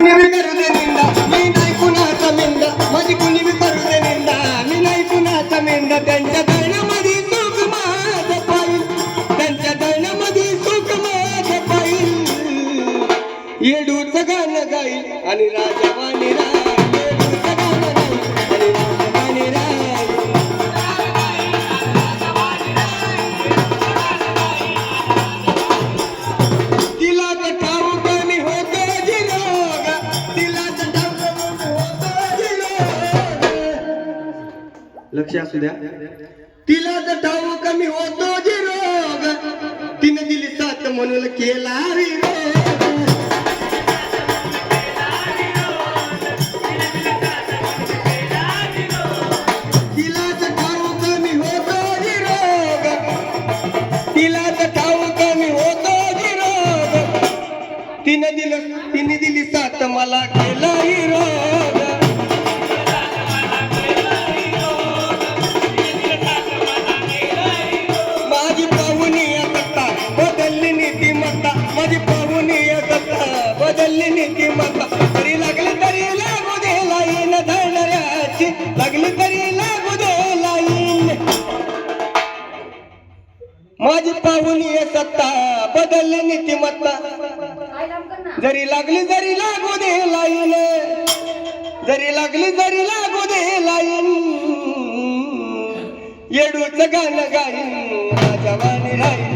कुणी करू दे निंदा मी नाही कुणाचा मिंदा माझी कुणी करू दे निंदा मी नाही कुणाचा मिंदा त्यांच्या दळणामध्ये सुख माझं पाहिल त्यांच्या दळणामध्ये सुख माझं पाहिल येडूचं गाणं गाईल आणि राजावाणी राय येडूचं गाणं गाईल आणि राजावाणी राय तिला तर ठाऊक मी होतो जिरोग तिला तर ठाऊक मी होतो जिरोग लक्ष असू द्या तिला तर ठाऊक मी होतो जिरोग तिने दिली साथ म्हणून केला विरोध तिला तर ठाऊक मी होतो जिरोग तिला तर ठाऊक मी होतो जिरोग तिने दिली साथ मला केला विरोध माझी पाहुणी सत्ता बदलली नीतिमत्ता माझी पाहुणी सत्ता बदलली नीतिमत्ता तरी लागली तरी लागू दे लाईन धरणाऱ्याची लागली तरी लागू दे लाईन माझी पाहुणी सत्ता बदलली नीतिमत्ता जरी लागू दे लाईन जरी लागू दे लाईन येडूचं गाणं गाईन राजावाणी राहील